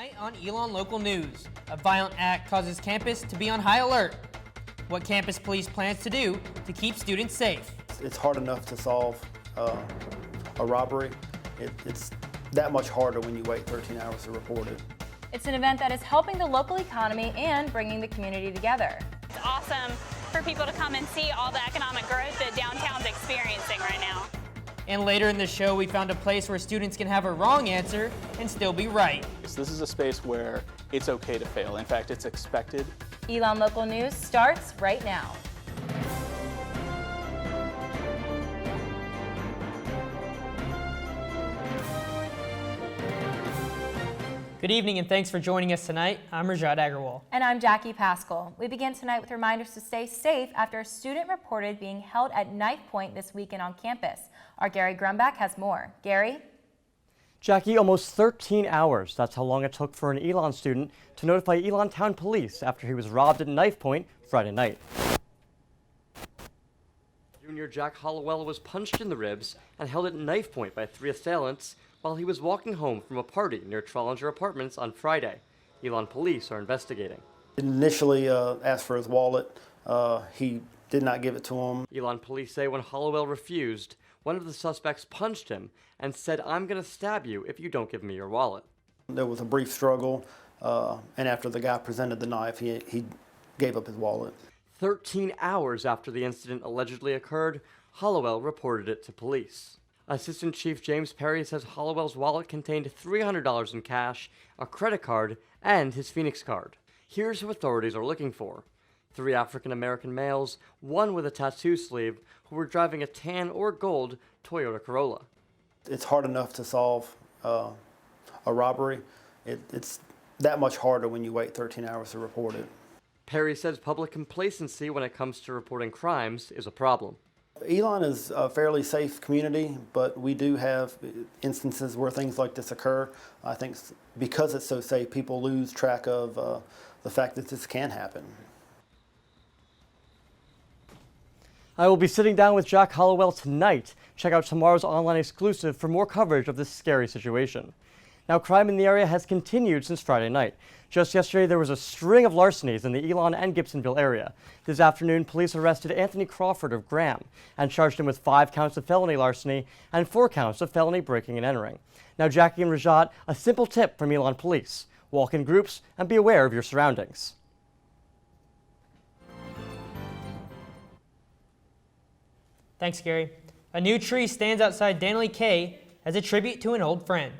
Tonight on ELN Local News, a violent act causes campus to be on high alert. What campus police plans to do to keep students safe. It's hard enough to solve a robbery. It's that much harder when you wait 13 hours to report it. It's an event that is helping the local economy and bringing the community together. It's awesome for people to come and see all the economic growth that downtown's experiencing right now. And later in the show, we found a place where students can have a wrong answer and still be right. This is a space where it's okay to fail. In fact, it's expected. ELN Local News starts right now. Good evening and thanks for joining us tonight. I'm Rajat Agarwal. And I'm Jackie Pascal. We begin tonight with reminders to stay safe after a student reported being held at Knifepoint this weekend on campus. Our Gary Grumbach has more. Gary? Jackie, almost 13 hours. That's how long it took for an ELN student to notify ELN Town Police after he was robbed at Knifepoint Friday night. Junior Jack Hollowell was punched in the ribs and held at Knifepoint by 3 assailants while he was walking home from a party near Trollinger Apartments on Friday. ELN police are investigating. Initially asked for his wallet. He did not give it to him. ELN police say when Hollowell refused, one of the suspects punched him and said, "I'm going to stab you if you don't give me your wallet." There was a brief struggle, and after the guy presented the knife, he gave up his wallet. 13 hours after the incident allegedly occurred, Hollowell reported it to police. Assistant Chief James Perry says Hollowell's wallet contained $300 in cash, a credit card, and his Phoenix card. Here's who authorities are looking for. 3 African-American males, one with a tattoo sleeve, who were driving a tan or gold Toyota Corolla. It's hard enough to solve a robbery. It's that much harder when you wait 13 hours to report it. Perry says public complacency when it comes to reporting crimes is a problem. ELN is a fairly safe community, but we do have instances where things like this occur. I think because it's so safe, people lose track of the fact that this can happen. I will be sitting down with Jack Hollowell tonight. Check out tomorrow's online exclusive for more coverage of this scary situation. Now, crime in the area has continued since Friday night. Just yesterday, there was a string of larcenies in the ELN and Gibsonville area. This afternoon, police arrested Anthony Crawford of Graham and charged him with 5 counts of felony larceny and 4 counts of felony breaking and entering. Now, Jackie and Rajat, a simple tip from ELN police. Walk in groups and be aware of your surroundings. Thanks, Gary. A new tree stands outside DanielEat K as a tribute to an old friend.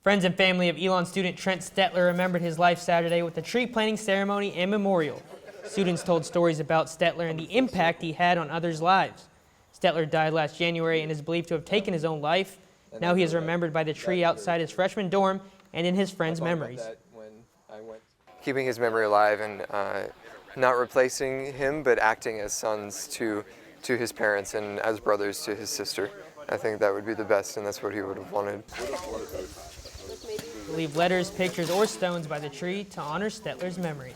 Friends and family of ELN student Trent Stetler remembered his life Saturday with a tree planting ceremony and memorial. Students told stories about Stetler and the impact he had on others' lives. Stetler died last January and is believed to have taken his own life. Now he is remembered by the tree outside his freshman dorm and in his friends' memories. Keeping his memory alive and not replacing him, but acting as sons to his parents and as brothers to his sister. I think that would be the best, and that's what he would have wanted. Leave letters, pictures, or stones by the tree to honor Stetler's memory.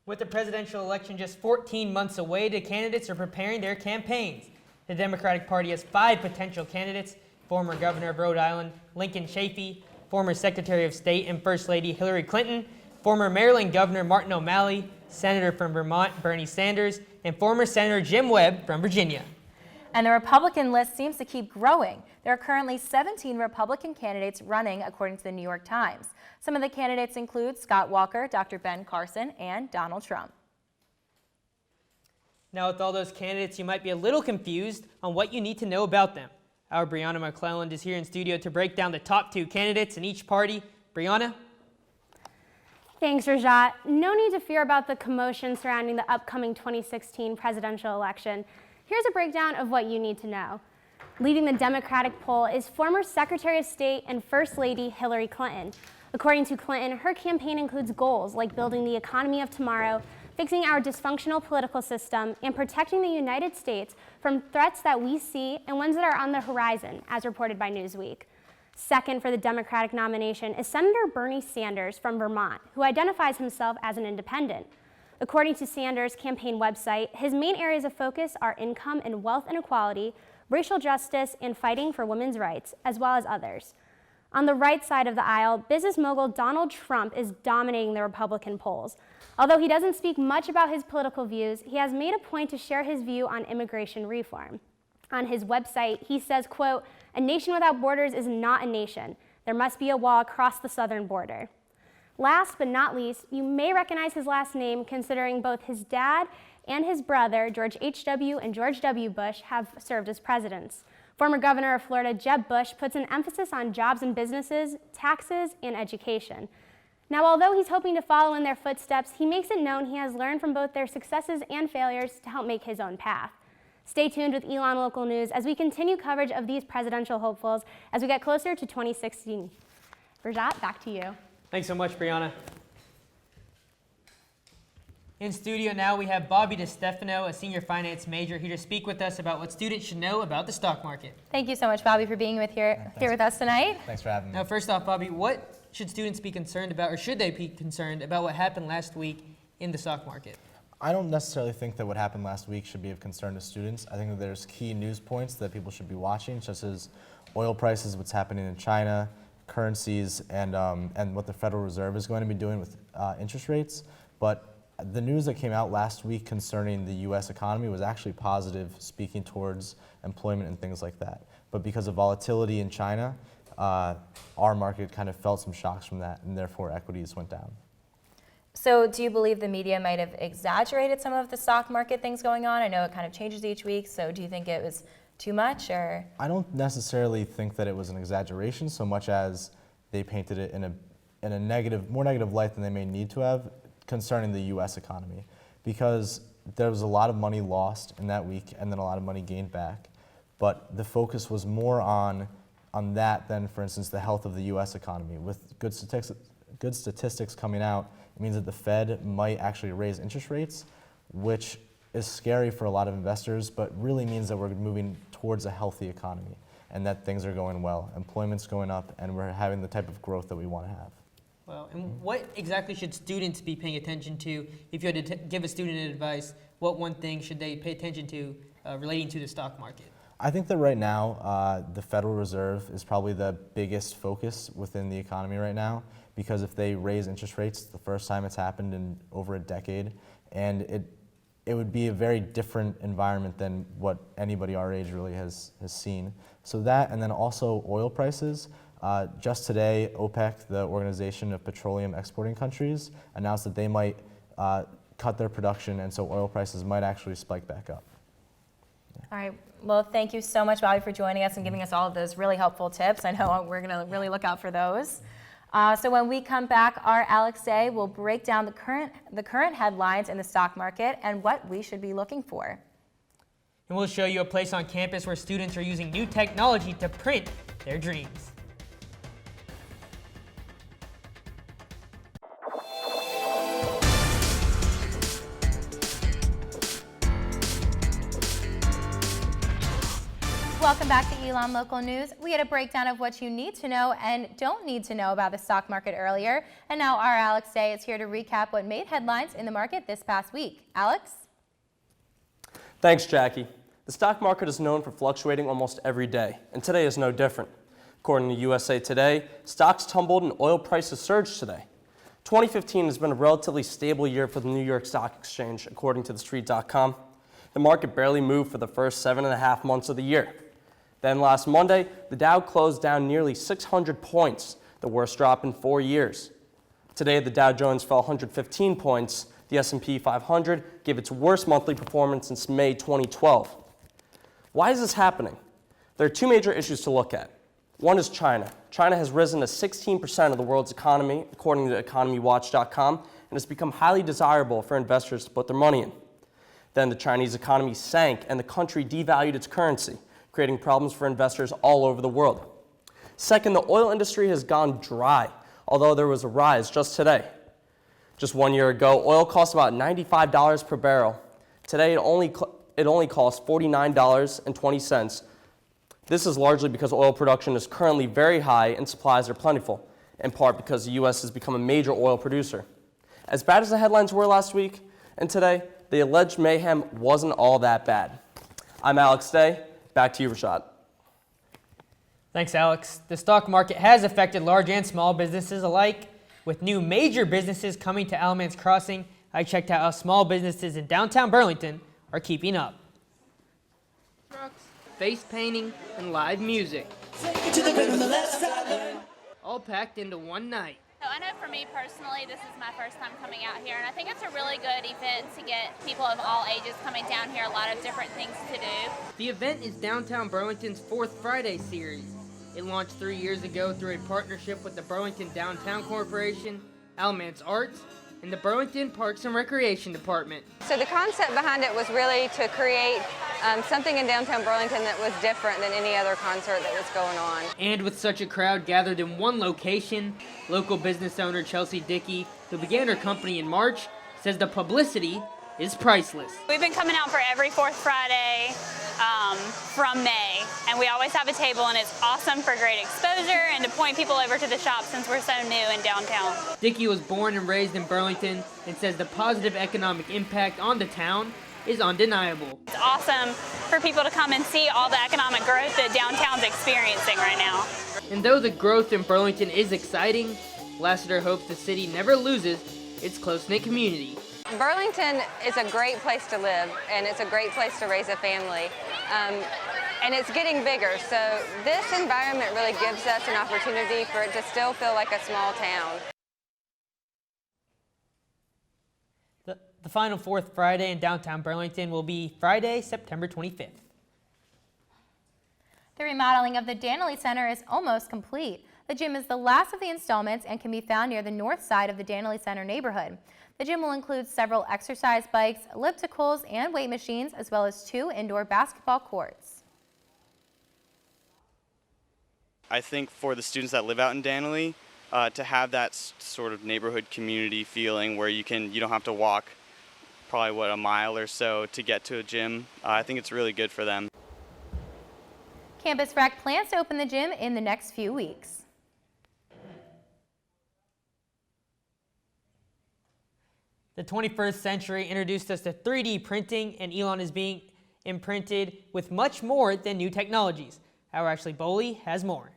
With the presidential election just 14 months away, the candidates are preparing their campaigns. The Democratic Party has 5 potential candidates: former governor of Rhode Island, Lincoln Chafee, former Secretary of State and First Lady Hillary Clinton, former Maryland Governor Martin O'Malley, Senator from Vermont Bernie Sanders, and former Senator Jim Webb from Virginia. And the Republican list seems to keep growing. There are currently 17 Republican candidates running, according to the New York Times. Some of the candidates include Scott Walker, Dr. Ben Carson, and Donald Trump. Now, with all those candidates, you might be a little confused on what you need to know about them. Our Brianna McClelland is here in studio to break down the top 2 candidates in each party. Brianna? Thanks, Rajat. No need to fear about the commotion surrounding the upcoming 2016 presidential election. Here's a breakdown of what you need to know. Leading the Democratic poll is former Secretary of State and First Lady Hillary Clinton. According to Clinton, her campaign includes goals like building the economy of tomorrow, fixing our dysfunctional political system, and protecting the United States from threats that we see and ones that are on the horizon, as reported by Newsweek. Second for the Democratic nomination is Senator Bernie Sanders from Vermont, who identifies himself as an independent. According to Sanders' campaign website, his main areas of focus are income and wealth inequality, racial justice, and fighting for women's rights, as well as others. On the right side of the aisle, business mogul Donald Trump is dominating the Republican polls. Although he doesn't speak much about his political views, he has made a point to share his view on immigration reform. On his website, he says, quote, "A nation without borders is not a nation. There must be a wall across the southern border." Last but not least, you may recognize his last name considering both his dad and his brother, George H.W. and George W. Bush, have served as presidents. Former Governor of Florida, Jeb Bush, puts an emphasis on jobs and businesses, taxes, and education. Now, although he's hoping to follow in their footsteps, he makes it known he has learned from both their successes and failures to help make his own path. Stay tuned with ELN Local News as we continue coverage of these presidential hopefuls as we get closer to 2016. Rajat, back to you. Thanks so much, Brianna. In studio now, we have Bobby DeStefano, a senior finance major, here to speak with us about what students should know about the stock market. Thank you so much, Bobby, for being here with us tonight. Thanks for having me. Now, first off, Bobby, what should students be concerned about, or should they be concerned about what happened last week in the stock market? I don't necessarily think that what happened last week should be of concern to students. I think that there's key news points that people should be watching, such as oil prices, what's happening in China, currencies, and what the Federal Reserve is going to be doing with interest rates. But the news that came out last week concerning the U.S. economy was actually positive, speaking towards employment and things like that. But because of volatility in China, our market kind of felt some shocks from that, and therefore equities went down. So do you believe the media might have exaggerated some of the stock market things going on? I know it kind of changes each week, so do you think it was too much, or? I don't necessarily think that it was an exaggeration so much as they painted it in a more negative light than they may need to have concerning the U.S. economy, because there was a lot of money lost in that week and then a lot of money gained back. But the focus was more on that than, for instance, the health of the U.S. economy. With good statistics coming out, it means that the Fed might actually raise interest rates, which is scary for a lot of investors, but really means that we're moving towards a healthy economy and that things are going well. Employment's going up, and we're having the type of growth that we want to have. Well, and what exactly should students be paying attention to? If you had to give a student advice, what one thing should they pay attention to relating to the stock market? I think that right now, the Federal Reserve is probably the biggest focus within the economy right now, because if they raise interest rates, it's the first time it's happened in over a decade, and it would be a very different environment than what anybody our age really has seen. So that, and then also oil prices. Just today, OPEC, the Organization of Petroleum Exporting Countries, announced that they might cut their production, and so oil prices might actually spike back up. Yeah. All right. Well, thank you so much, Bobby, for joining us and giving us all of those really helpful tips. I know we're going to really look out for those. So when we come back, our Alex Day will break down the current headlines in the stock market and what we should be looking for. And we'll show you a place on campus where students are using new technology to print their dreams. Welcome back to ELN Local News. We had a breakdown of what you need to know and don't need to know about the stock market earlier. And now our Alex Day is here to recap what made headlines in the market this past week. Alex? Thanks, Jackie. The stock market is known for fluctuating almost every day, and today is no different. According to USA Today, stocks tumbled and oil prices surged today. 2015 has been a relatively stable year for the New York Stock Exchange, according to TheStreet.com. The market barely moved for the first 7.5 months of the year. Then last Monday, the Dow closed down nearly 600 points, the worst drop in 4 years. Today, the Dow Jones fell 115 points. The S&P 500 gave its worst monthly performance since May 2012. Why is this happening? There are two major issues to look at. One is China. China has risen to 16% of the world's economy, according to EconomyWatch.com, and has become highly desirable for investors to put their money in. Then the Chinese economy sank and the country devalued its currency, creating problems for investors all over the world. Second, the oil industry has gone dry, although there was a rise just today. Just 1 year ago, oil cost about $95 per barrel. Today, it only costs $49.20. This is largely because oil production is currently very high and supplies are plentiful, in part because the U.S. has become a major oil producer. As bad as the headlines were last week and today, the alleged mayhem wasn't all that bad. I'm Alex Day, Back to you, Rashad. Thanks, Alex. The stock market has affected large and small businesses alike. With new major businesses coming to Alamance Crossing, I checked out how small businesses in downtown Burlington are keeping up. Trucks, face painting, and live music. All packed into one night. So I know for me personally, this is my first time coming out here, and I think it's a really good event to get people of all ages coming down here, a lot of different things to do. The event is downtown Burlington's 4th Friday series. It launched 3 years ago through a partnership with the Burlington Downtown Corporation, Alamance Arts, and the Burlington Parks and Recreation Department. So the concept behind it was really to create something in downtown Burlington that was different than any other concert that was going on. And with such a crowd gathered in one location, local business owner Chelsea Dickey, who began her company in March, says the publicity is priceless. We've been coming out for every 4th Friday from May, and we always have a table, and it's awesome for great exposure and to point people over to the shop since we're so new in downtown. Dickey was born and raised in Burlington and says the positive economic impact on the town is undeniable. It's awesome for people to come and see all the economic growth that downtown's experiencing right now. And though the growth in Burlington is exciting, Lassiter hopes the city never loses its close-knit community. Burlington is a great place to live, and it's a great place to raise a family. And it's getting bigger, so this environment really gives us an opportunity for it to still feel like a small town. The final 4th Friday in downtown Burlington will be Friday, September 25th. The remodeling of the DanielEat Center is almost complete. The gym is the last of the installments and can be found near the north side of the DanielEat Center neighborhood. The gym will include several exercise bikes, ellipticals, and weight machines, as well as 2 indoor basketball courts. I think for the students that live out in DanielEat, to have that sort of neighborhood community feeling where you don't have to walk probably a mile or so to get to a gym, I think it's really good for them. Campus Rec plans to open the gym in the next few weeks. The 21st century introduced us to 3D printing, and Elon is being imprinted with much more than new technologies. Our Ashley Boley has more.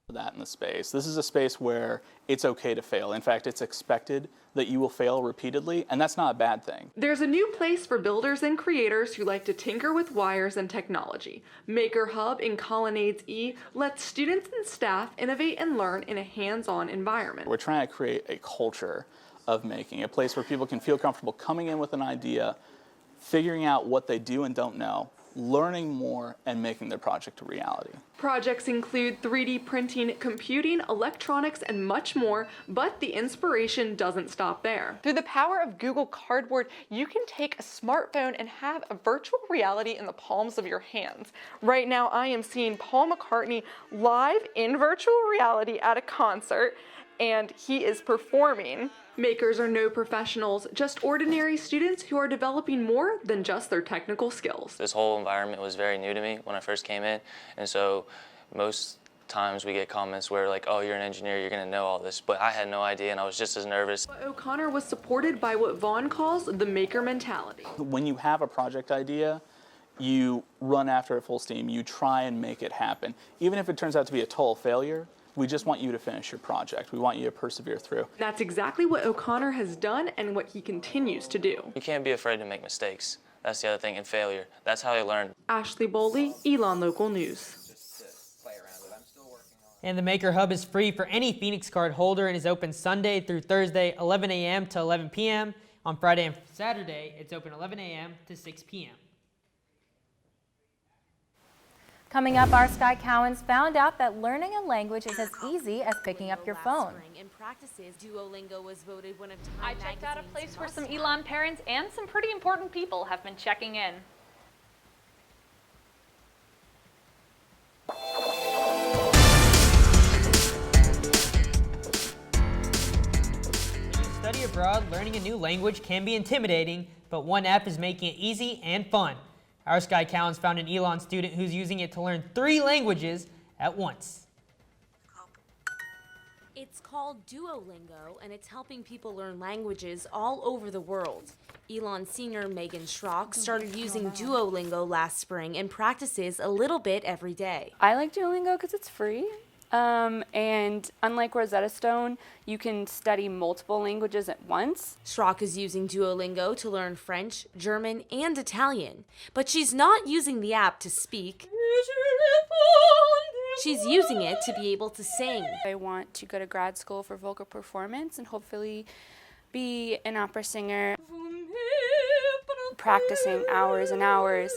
That in the space. This is a space where it's okay to fail. In fact, it's expected that you will fail repeatedly, and that's not a bad thing. There's a new place for builders and creators who like to tinker with wires and technology. Maker Hub in Colonnades E lets students and staff innovate and learn in a hands-on environment. We're trying to create a culture of making, a place where people can feel comfortable coming in with an idea, figuring out what they do and don't know, learning more, and making their project a reality. Projects include 3D printing, computing, electronics, and much more, but the inspiration doesn't stop there. Through the power of Google Cardboard, you can take a smartphone and have a virtual reality in the palms of your hands. Right now, I am seeing Paul McCartney live in virtual reality at a concert, and he is performing. Makers are no professionals, just ordinary students who are developing more than just their technical skills. This whole environment was very new to me when I first came in, and so most times we get comments where like, oh, you're an engineer, you're gonna know all this, but I had no idea and I was just as nervous. O'Connor was supported by what Vaughn calls the maker mentality. When you have a project idea, you run after it full steam, you try and make it happen. Even if it turns out to be a total failure, we just want you to finish your project. We want you to persevere through. That's exactly what O'Connor has done and what he continues to do. You can't be afraid to make mistakes. That's the other thing, and failure. That's how I learn. Ashley Boley, Elon Local News. And the Maker Hub is free for any Phoenix card holder and is open Sunday through Thursday, 11 a.m. to 11 p.m. On Friday and Saturday, it's open 11 a.m. to 6 p.m. Coming up, our Sky Cowens found out that learning a language is as easy as picking up your phone. In practices, Duolingo was voted one of Time I checked out a Magazine's place where some must-have. Elon parents and some pretty important people have been checking in. When you study abroad, learning a new language can be intimidating, but one app is making it easy and fun. Our Sky Cowens found an Elon student who's using it to learn 3 languages at once. It's called Duolingo, and it's helping people learn languages all over the world. ELN senior Megan Schrock started using Duolingo last spring and practices a little bit every day. I like Duolingo because it's free. And unlike Rosetta Stone, you can study multiple languages at once. Schrock is using Duolingo to learn French, German, and Italian, but she's not using the app to speak. She's using it to be able to sing. I want to go to grad school for vocal performance and hopefully be an opera singer. Practicing hours and hours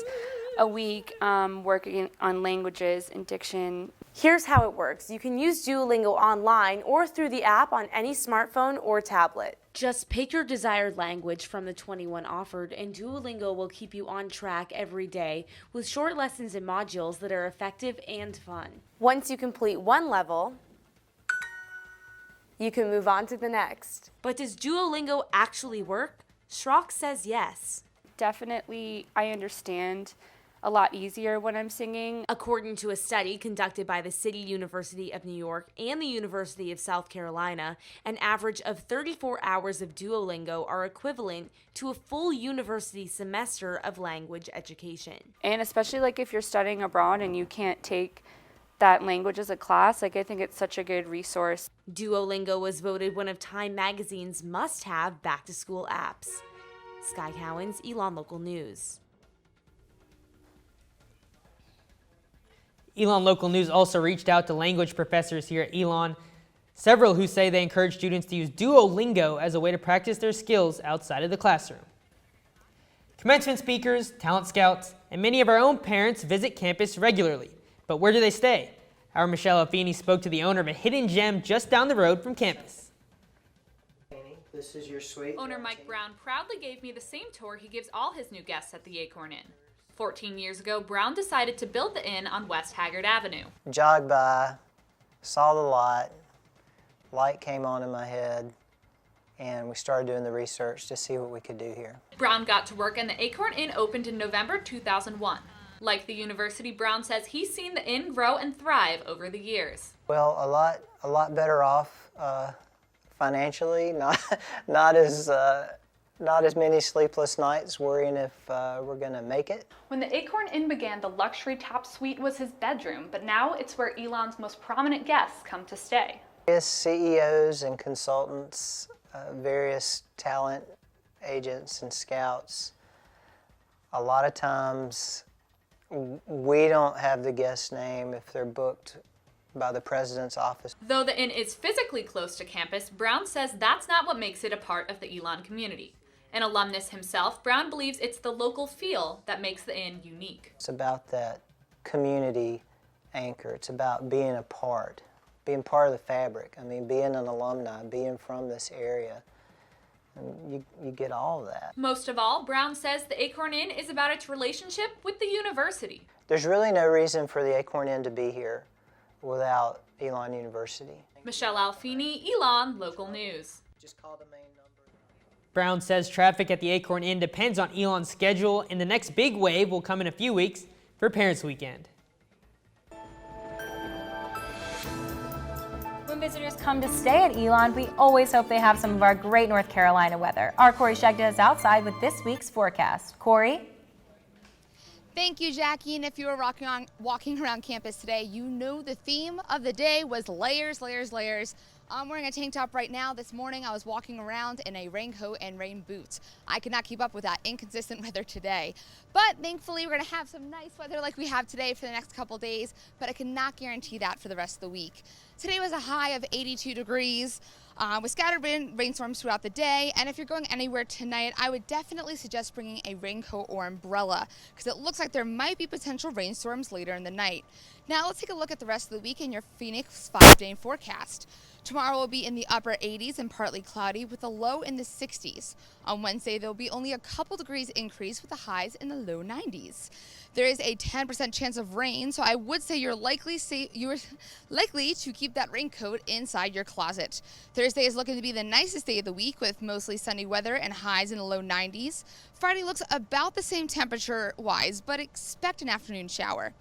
a week, working on languages and diction. Here's how it works. You can use Duolingo online or through the app on any smartphone or tablet. Just pick your desired language from the 21 offered, and Duolingo will keep you on track every day with short lessons and modules that are effective and fun. Once you complete one level, you can move on to the next. But does Duolingo actually work? Schrock says yes. Definitely, I understand a lot easier when I'm singing. According to a study conducted by the City University of New York and the University of South Carolina, an average of 34 hours of Duolingo are equivalent to a full university semester of language education. And especially like if you're studying abroad and you can't take that language as a class, like I think it's such a good resource. Duolingo was voted one of Time Magazine's must-have back-to-school apps. Sky Cowens, Elon Local News. Elon Local News also reached out to language professors here at Elon, several who say they encourage students to use Duolingo as a way to practice their skills outside of the classroom. Commencement speakers, talent scouts, and many of our own parents visit campus regularly. But where do they stay? Our Michelle Alfini spoke to the owner of a hidden gem just down the road from campus. This is your suite. Owner Mike Brown proudly gave me the same tour he gives all his new guests at the Acorn Inn. 14 years ago, Brown decided to build the inn on West Haggard Avenue. Jogged by, saw the light came on in my head, and we started doing the research to see what we could do here. Brown got to work and the Acorn Inn opened in November 2001. Like the university, Brown says he's seen the inn grow and thrive over the years. Well, a lot better off financially, not as many sleepless nights worrying if we're going to make it. When the Acorn Inn began, the luxury top suite was his bedroom, but now it's where Elon's most prominent guests come to stay. Various CEOs and consultants, various talent agents and scouts. A lot of times we don't have the guest name if they're booked by the president's office. Though the inn is physically close to campus, Brown says that's not what makes it a part of the Elon community. An alumnus himself, Brown believes it's the local feel that makes the inn unique. It's about that community anchor. It's about being a part of the fabric. I mean, being an alumni, being from this area. And you get all of that. Most of all, Brown says the Acorn Inn is about its relationship with the university. There's really no reason for the Acorn Inn to be here without Elon University. Michelle Alfini, Elon Local News. Just call the main number. Brown says traffic at the Acorn Inn depends on Elon's schedule, and the next big wave will come in a few weeks for Parents Weekend. When visitors come to stay at Elon, we always hope they have some of our great North Carolina weather. Our Corey Shegda is outside with this week's forecast. Corey? Thank you, Jackie. And if you were walking around campus today, you know the theme of the day was layers, layers, layers. I'm wearing a tank top right now. This morning I was walking around in a raincoat and rain boots. I could not keep up with that inconsistent weather today. But thankfully we're going to have some nice weather like we have today for the next couple days, but I cannot guarantee that for the rest of the week. Today was a high of 82 degrees. With scattered rainstorms throughout the day, and if you're going anywhere tonight, I would definitely suggest bringing a raincoat or umbrella because it looks like there might be potential rainstorms later in the night. Now let's take a look at the rest of the week in your Phoenix 5-day forecast. Tomorrow will be in the upper 80s and partly cloudy with a low in the 60s. On Wednesday, there will be only a couple degrees increase with the highs in the low 90s. There is a 10% chance of rain, so I would say you're likely to keep that raincoat inside your closet. Thursday is looking to be the nicest day of the week with mostly sunny weather and highs in the low 90s. Friday looks about the same temperature-wise, but expect an afternoon shower.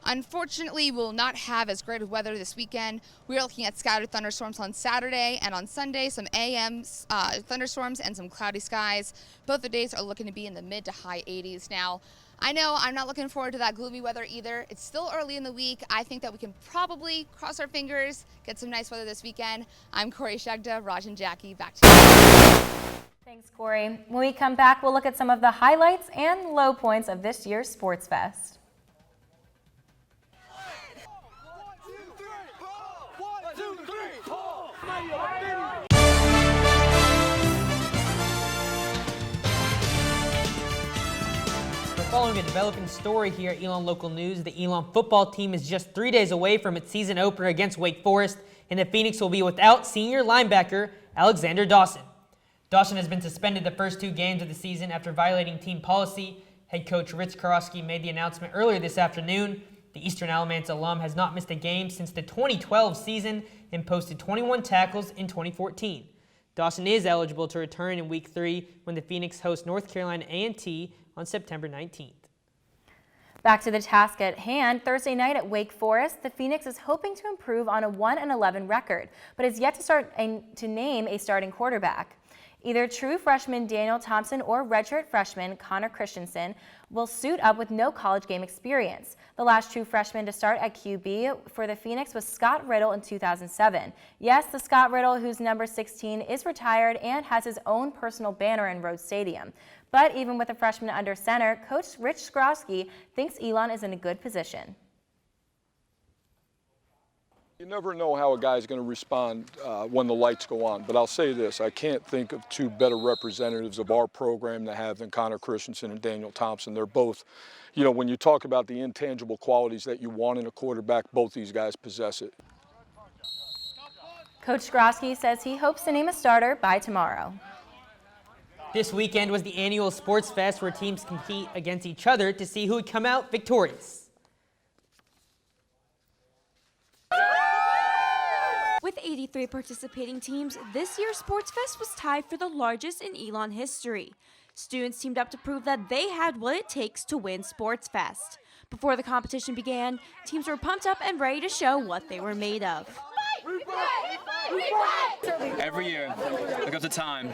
Unfortunately, we will not have as great of weather this weekend. We are looking at scattered thunderstorms on Saturday, and on Sunday, some AM thunderstorms and some cloudy skies. Both the days are looking to be in the mid to high 80s. Now, I know I'm not looking forward to that gloomy weather either. It's still early in the week. I think that we can probably cross our fingers, get some nice weather this weekend. I'm Corey Shegda, Raj and Jackie, back to you. Thanks, Corey. When we come back, we'll look at some of the highlights and low points of this year's Sports Fest. Following a developing story here at Elon Local News, the Elon football team is just 3 days away from its season opener against Wake Forest, and the Phoenix will be without senior linebacker Alexander Dawson. Dawson has been suspended the first 2 games of the season after violating team policy. Head coach Rich Karofsky made the announcement earlier this afternoon. The Eastern Alamance alum has not missed a game since the 2012 season and posted 21 tackles in 2014. Dawson is eligible to return in Week 3 when the Phoenix hosts North Carolina A&T on September 19th. Back to the task at hand, Thursday night at Wake Forest, the Phoenix is hoping to improve on a 1-11 record, but is yet to name a starting quarterback. Either true freshman Daniel Thompson or redshirt freshman Connor Christensen will suit up with no college game experience. The last true freshman to start at QB for the Phoenix was Scott Riddle in 2007. Yes, the Scott Riddle, whose number 16 is retired and has his own personal banner in Rhodes Stadium. But even with a freshman under center, Coach Rich Skrosky thinks Elon is in a good position. You never know how a guy's going to respond when the lights go on. But I'll say this, I can't think of 2 better representatives of our program to have than Connor Christensen and Daniel Thompson. They're both, you know, when you talk about the intangible qualities that you want in a quarterback, both these guys possess it. Coach Skrosky says he hopes to name a starter by tomorrow. This weekend was the annual Sports Fest where teams compete against each other to see who would come out victorious. With 83 participating teams, this year's Sports Fest was tied for the largest in Elon history. Students teamed up to prove that they had what it takes to win Sports Fest. Before the competition began, teams were pumped up and ready to show what they were made of. Every year, look up the time.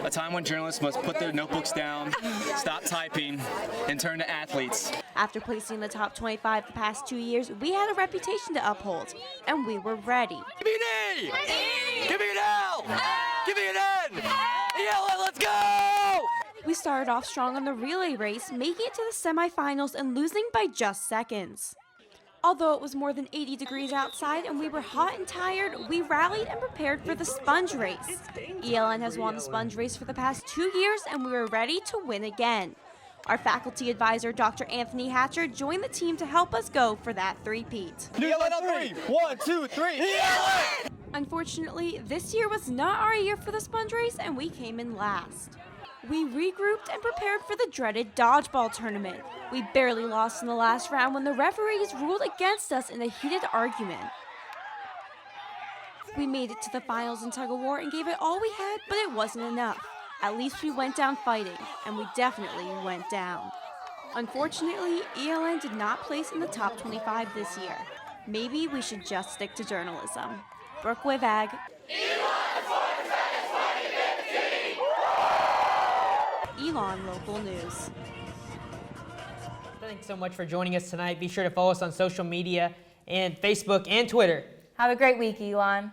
A time when journalists must put their notebooks down, stop typing, and turn to athletes. After placing in the top 25 the past 2 years, we had a reputation to uphold, and we were ready. Give me an E! Give me an L! Give me an N! ELN, let's go! We started off strong on the relay race, making it to the semifinals and losing by just seconds. Although it was more than 80 degrees outside and we were hot and tired, we rallied and prepared for the sponge race. ELN has won the sponge race for the past 2 years and we were ready to win again. Our faculty advisor, Dr. Anthony Hatcher, joined the team to help us go for that three-peat. ELN on 3! 1, 2, 3! ELN! Unfortunately, this year was not our year for the sponge race and we came in last. We regrouped and prepared for the dreaded dodgeball tournament. We barely lost in the last round when the referees ruled against us in a heated argument. We made it to the finals in tug-of-war and gave it all we had, but it wasn't enough. At least we went down fighting, and we definitely went down. Unfortunately, ELN did not place in the top 25 this year. Maybe we should just stick to journalism. Brooke Wivag. Elon Local News. Thanks so much for joining us tonight. Be sure to follow us on social media and Facebook and Twitter. Have a great week, Elon.